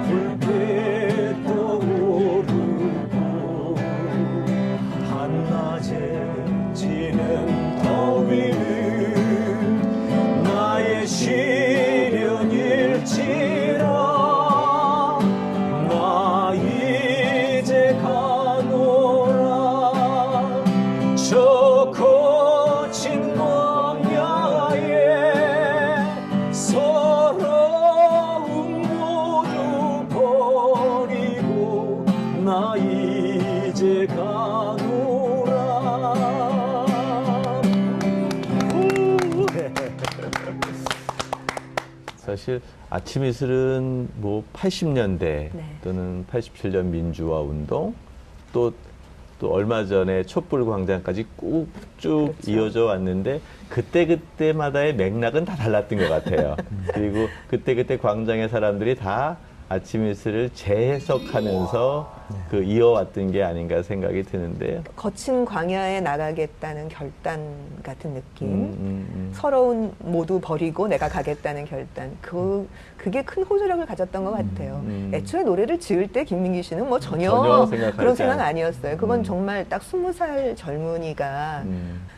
붉게 떠오르고 한낮에 지는 더위는 나의 시련일지라 나 이제 가노라 저 거친 광야에 서러움 모두 버리고 나 이제 가노라. 사실 아침 이슬은 뭐 80년대 네. 또는 87년 민주화 운동 또 얼마 전에 촛불 광장까지 꾹 쭉 이어져 왔는데 그때마다의 맥락은 다 달랐던 것 같아요. 그리고 그때 광장의 사람들이 다 아침 이슬을 재해석하면서 그 이어왔던 게 아닌가 생각이 드는데요. 거친 광야에 나가겠다는 결단 같은 느낌. 서러운 모두 버리고 내가 가겠다는 결단. 그게 큰 호소력을 가졌던 것 같아요. 애초에 노래를 지을 때 김민기 씨는 뭐 전혀 생각하지 그런 생각 않- 아니었어요. 그건 정말 딱 20살 젊은이가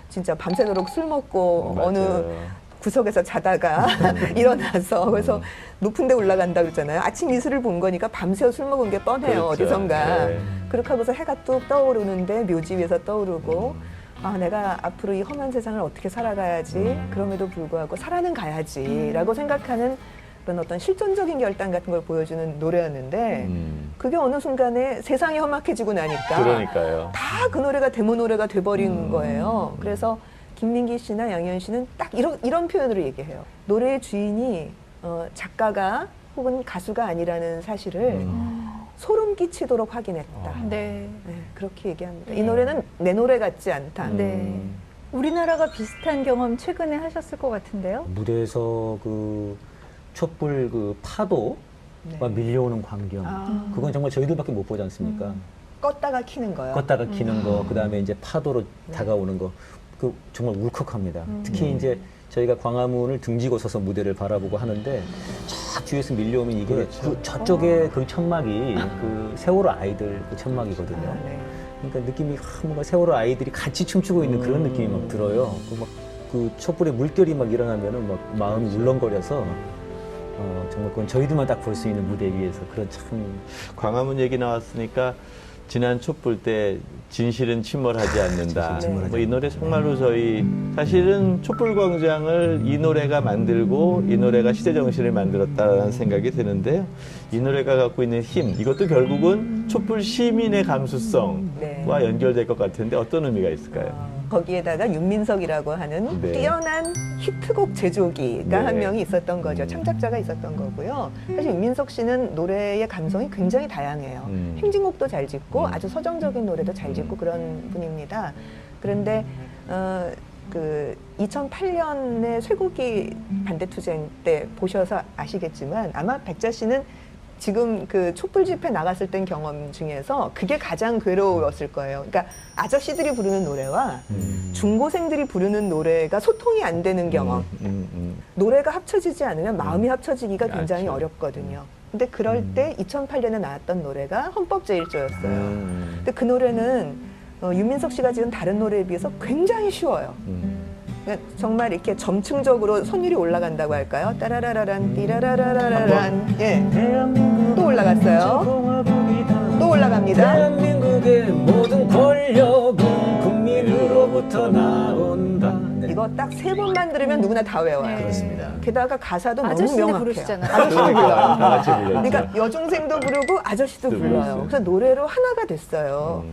진짜 밤새도록 술 먹고 어느 맞아요. 구석에서 자다가 일어나서 그래서 높은 데 올라간다 그러잖아요. 아침 이슬을 본 거니까 밤새 술 먹은 게 뻔해요. 그렇죠. 어디선가. 네. 그렇게 하고서 해가 뚝 떠오르는데 묘지 위에서 떠오르고 아 내가 앞으로 이 험한 세상을 어떻게 살아가야지 그럼에도 불구하고 살아는 가야지 라고 생각하는 그런 어떤 실존적인 결단 같은 걸 보여주는 노래였는데 그게 어느 순간에 세상이 험악해지고 나니까 그러니까요. 다 그 노래가 데모 노래가 돼버린 거예요. 그래서 김민기 씨나 양희은 씨는 딱 이런 표현으로 얘기해요. 노래의 주인이 작가가 혹은 가수가 아니라는 사실을 소름 끼치도록 확인했다. 네. 네, 그렇게 얘기합니다. 이 노래는 내 노래 같지 않다. 네. 우리나라가 비슷한 경험 최근에 하셨을 것 같은데요. 무대에서 그 촛불 그 파도 막 밀려오는 광경. 아. 그건 정말 저희들밖에 못 보지 않습니까? 껐다가 키는 거요. 껐다가 키는 거, 그다음에 이제 파도로 다가오는 거, 그 정말 울컥합니다. 특히 이제 저희가 광화문을 등지고 서서 무대를 바라보고 하는데 쫙 뒤에서 밀려오면 이게 그 저쪽에 그 천막이 그 세월호 아이들 그 천막이거든요. 아, 네. 그러니까 느낌이 뭔가 세월호 아이들이 같이 춤추고 있는 그런 느낌이 막 들어요. 그 촛불에 물결이 막 일어나면은 막 마음이 울렁거려서 정말 그건 저희들만 딱 볼 수 있는 무대 위에서 그런 참 광화문 얘기 나왔으니까 지난 촛불 때 진실은 침몰하지 않는다. 침몰하지 뭐 이 노래 정말로 저희 사실은 촛불광장을 이 노래가 만들고 이 노래가 시대 정신을 만들었다라는 생각이 드는데요. 이 노래가 갖고 있는 힘 이것도 결국은 촛불 시민의 감수성과 네. 연결될 것 같은데 어떤 의미가 있을까요? 거기에다가 윤민석이라고 하는 네. 뛰어난 히트곡 제조기가 네. 한 명이 있었던 거죠. 창작자가 있었던 거고요. 사실 윤민석 씨는 노래의 감성이 굉장히 다양해요. 행진곡도 잘 짓고 아주 서정적인 노래도 잘 짓고 그런 분입니다. 그런데 그 2008년에 쇠고기 반대투쟁 때 보셔서 아시겠지만 아마 백자 씨는 지금 그 촛불 집회 나갔을 땐 경험 중에서 그게 가장 괴로웠을 거예요. 그러니까 아저씨들이 부르는 노래와 중고생들이 부르는 노래가 소통이 안 되는 경험. 노래가 합쳐지지 않으면 마음이 합쳐지기가 굉장히 그렇죠. 어렵거든요. 근데 그럴 때 2008년에 나왔던 노래가 헌법제1조였어요. 근데 그 노래는 윤민석 씨가 지은 다른 노래에 비해서 굉장히 쉬워요. 그러니까 정말 이렇게 점층적으로 선율이 올라간다고 할까요? 따라라라란 띠라라라라란 예. 또 올라갔어요. 또 올라갑니다. 대한민국의 모든 권력은 국민으로부터 나온다. 네. 이거 딱 3번만 들으면 누구나 다 외워요. 네. 그렇습니다. 게다가 가사도 너무 아저씨들 명확해요. 부르시잖아요. 아저씨도 다 불러요. 같이 불렀죠. 그러니까 여중생도 부르고 아저씨도 또 불러요. 불렀어요. 그래서 노래로 하나가 됐어요.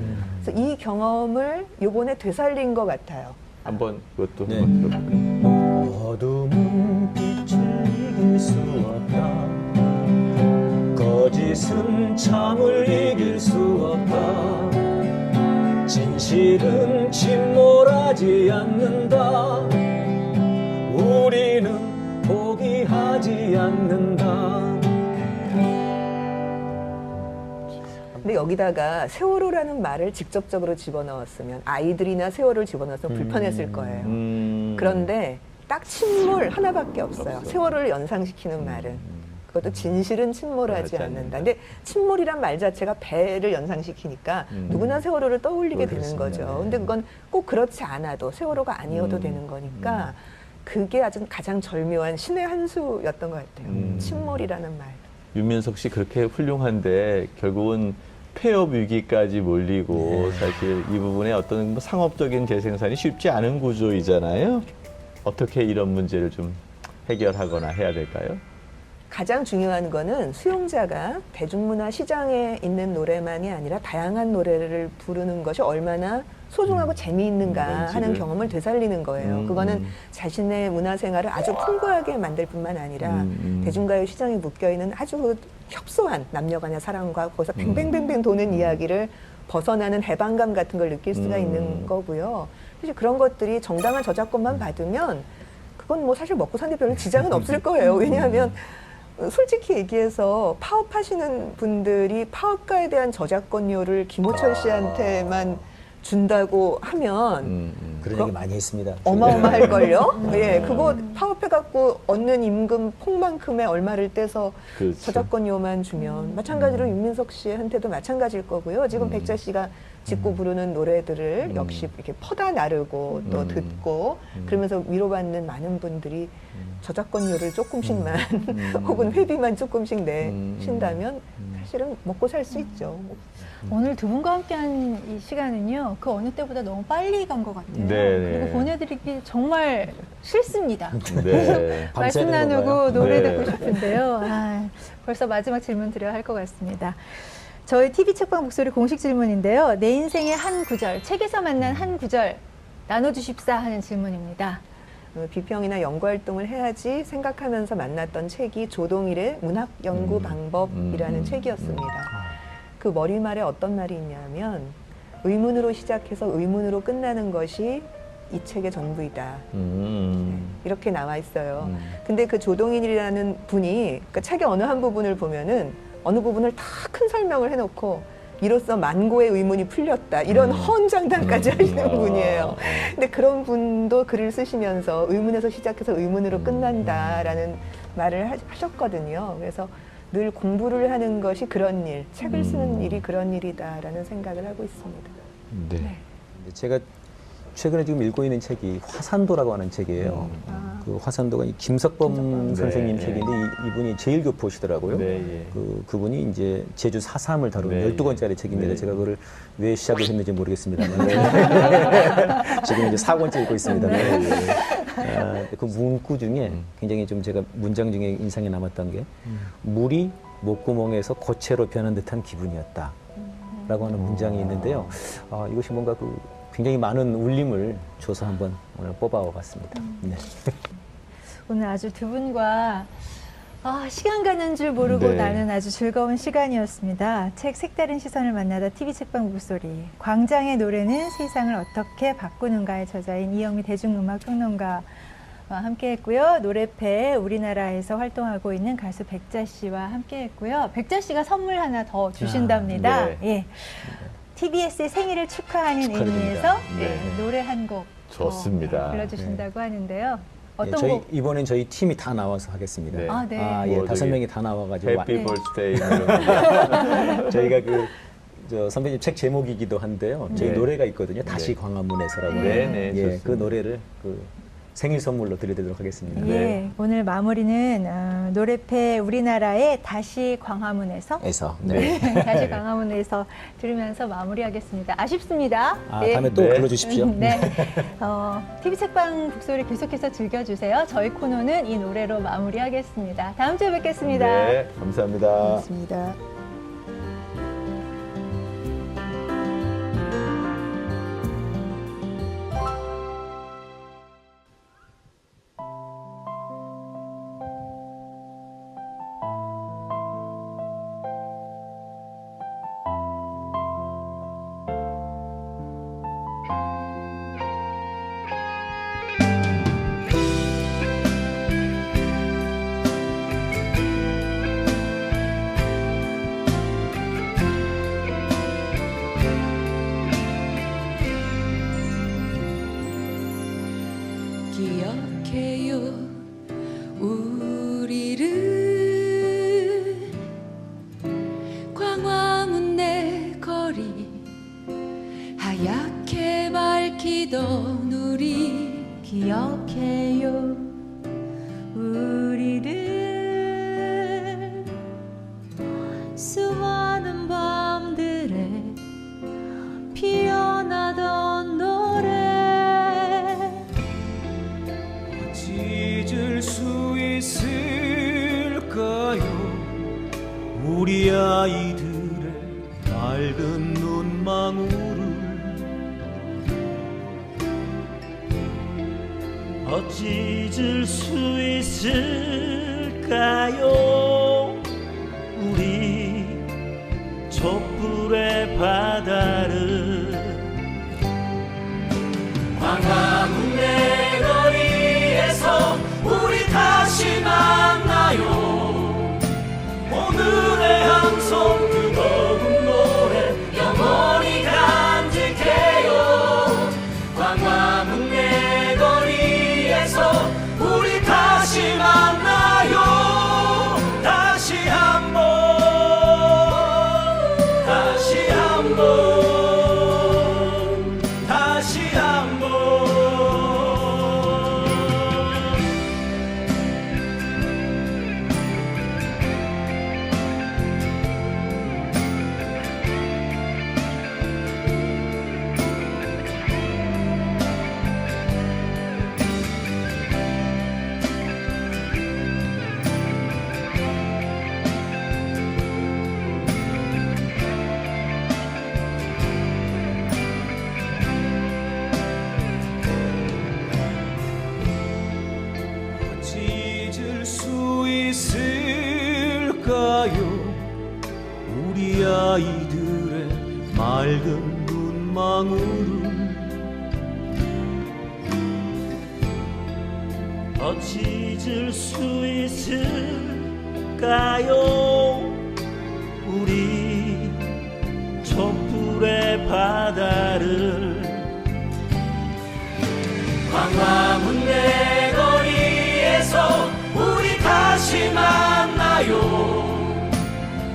그래서 이 경험을 요번에 되살린 것 같아요. 한번 그것도 네. 한번 들어볼까요? 어둠은 빛을 이길 수 없다. 거짓은 참을 이길 수 없다. 진실은 침몰하지 않는다. 우리는 포기하지 않는다. 근데 여기다가 세월호라는 말을 직접적으로 집어넣었으면 아이들이나 세월호를 집어넣었으면 불편했을 거예요. 그런데 딱 침몰 하나밖에 없어요. 세월호를 연상시키는 말은. 그것도 진실은 침몰하지 않는다. 근데 침몰이란 말 자체가 배를 연상시키니까 누구나 세월호를 떠올리게 되는 거죠. 근데 그건 꼭 그렇지 않아도 세월호가 아니어도 되는 거니까 그게 아주 가장 절묘한 신의 한 수였던 것 같아요. 침몰이라는 말. 윤민석 씨 그렇게 훌륭한데 결국은 폐업 위기까지 몰리고 사실 이 부분에 어떤 뭐 상업적인 재생산이 쉽지 않은 구조이잖아요. 어떻게 이런 문제를 좀 해결하거나 해야 될까요? 가장 중요한 거는 수용자가 대중문화 시장에 있는 노래만이 아니라 다양한 노래를 부르는 것이 얼마나 소중하고 재미있는가 하는 경험을 되살리는 거예요. 그거는 자신의 문화생활을 아주 풍부하게 만들 뿐만 아니라 대중가요 시장에 묶여있는 아주 협소한 남녀간의 사랑과 거기서 뱅뱅뱅뱅 도는 이야기를 벗어나는 해방감 같은 걸 느낄 수가 있는 거고요. 사실 그런 것들이 정당한 저작권만 받으면 그건 뭐 사실 먹고 사는데 별로 지장은 없을 거예요. 왜냐하면 솔직히 얘기해서 파업하시는 분들이 파업가에 대한 저작권료를 김호철 씨한테만 준다고 하면 그런 얘기 많이 했습니다. 어마어마할걸요? 예, 그거 파업해갖고 얻는 임금 폭만큼의 얼마를 떼서 그렇죠. 저작권료만 주면 마찬가지로 윤민석 씨한테도 마찬가지일 거고요. 지금 백자 씨가 짓고 부르는 노래들을 역시 이렇게 퍼다 나르고 또 듣고 그러면서 위로받는 많은 분들이 저작권료를 조금씩만 혹은 회비만 조금씩 내신다면 사실은 먹고 살 수 있죠. 오늘 두 분과 함께한 이 시간은요, 그 어느 때보다 너무 빨리 간 것 같아요. 네. 그리고 보내드리기 정말 싫습니다. 네. 말씀 되는 나누고 건가요? 노래 네. 듣고 싶은데요. 벌써 마지막 질문 드려야 할 것 같습니다. 저희 TV 책방 목소리 공식 질문인데요. 내 인생의 한 구절, 책에서 만난 한 구절 나눠주십사 하는 질문입니다. 비평이나 연구 활동을 해야지 생각하면서 만났던 책이 조동일의 문학 연구 방법이라는 책이었습니다. 그 머리말에 어떤 말이 있냐면 의문으로 시작해서 의문으로 끝나는 것이 이 책의 전부이다. 음. 이렇게 나와 있어요. 근데 그 조동인이라는 분이 그러니까 책의 어느 한 부분을 보면은 어느 부분을 다 큰 설명을 해놓고 이로써 만고의 의문이 풀렸다. 이런 허언장담까지 하시는 분이에요. 근데 그런 분도 글을 쓰시면서 의문에서 시작해서 의문으로 끝난다라는 말을 하셨거든요. 그래서 늘 공부를 하는 것이 그런 일, 책을 쓰는 일이 그런 일이다라는 생각을 하고 있습니다. 네. 근데 제가 최근에 지금 읽고 있는 책이 화산도라고 하는 책이에요. 그 화산도가 이 김석범 선생님 네. 책인데 이분이 제일교포시더라고요. 네, 예. 그분이 이제 제주 4.3을 다룬 네. 12권짜리 책입니다. 네. 제가 그걸 왜 시작을 했는지 모르겠습니다만 지금 이제 4권째 읽고 있습니다만 그 문구 중에 굉장히 좀 제가 문장 중에 인상에 남았던 게 물이 목구멍에서 고체로 변한 듯한 기분이었다 라고 하는 문장이 있는데요. 이것이 뭔가 그 굉장히 많은 울림을 줘서 한번 오늘 뽑아봤습니다. 네. 오늘 아주 두 분과 시간 가는 줄 모르고 네. 나는 아주 즐거운 시간이었습니다. 책 색다른 시선을 만나다 TV 책방 북소리. 광장의 노래는 세상을 어떻게 바꾸는가의 저자인 이영미 대중음악평론가와 함께했고요. 노래패 우리나라에서 활동하고 있는 가수 백자 씨와 함께했고요. 백자 씨가 선물 하나 더 주신답니다. 네. 예. TBS의 생일을 축하하는 축하드립니다. 의미에서 네. 노래 한 곡 좋습니다. 불러주신다고 하는데요. 네, 어떤 저희 곡? 이번엔 저희 팀이 다 나와서 하겠습니다. 네. 아, 네. 예, 뭐 5명이 다 나와가지고 해피 네. 벌스데이. 저희가 저 선배님 책 제목이기도 한데요. 저희 네. 노래가 있거든요. 다시 네. 광화문에서라고. 네, 네, 예, 좋습니다. 그 노래를 생일 선물로 드리도록 하겠습니다. 예, 네. 오늘 마무리는 노래패 우리나라의 다시 광화문에서 에서. 네. 다시 광화문에서 들으면서 마무리하겠습니다. 아쉽습니다. 예. 다음에 또 네. 불러주십시오. 네. TV 책방 북소리 계속해서 즐겨주세요. 저희 코너는 이 노래로 마무리하겠습니다. 다음 주에 뵙겠습니다. 네, 감사합니다. 고맙습니다. 기억해요 우리를 광화문 내 거리 하얗게 밝히던 우리 기억해요 우리를 수많은 밤들에 피어나던 노래 찢을 수 있을까요 우리 아이들의 맑은 눈망울을 찢을 수 있을까요 우리 촛불의 바다를 광화문 내 거리에서 우리 다시 만나요 오늘의 함성 뜨거운 노래 영원히 간직해요 광화문 내 거리에서 우리 다시 만나요 다시 한번 다시 한번 다시 한번 찢을 수 있을까요 우리 아이들의 맑은 눈망울을 어찌 잊을 수 있을까요? 우리 촛불의 바다를 광화문 내거리에서 우리 다시 만나요.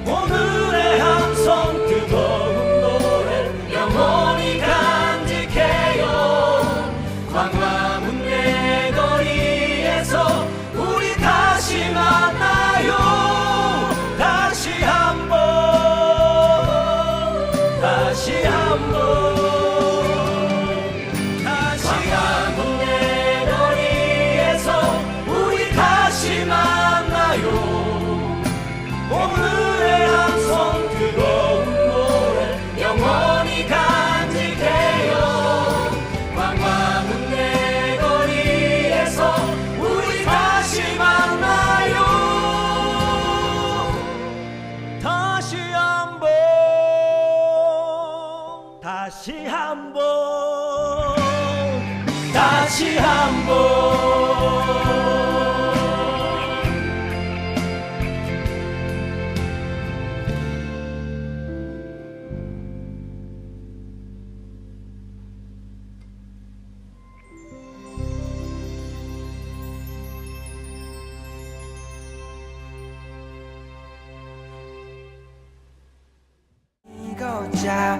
오늘의 함성 뜨거운 노래 영원히 간직해요. 광화문 내거리에서 우리 다시 만나요. 다시 한번 다시 한번 광화문 내거리에서 우리 다시 만나요. 오늘의 함성 뜨거운 노래 영원히 간직해요. 광화문 내거리에서 우리 다시 만나요. 다시 한번 다시 한번 다시 한번 걷자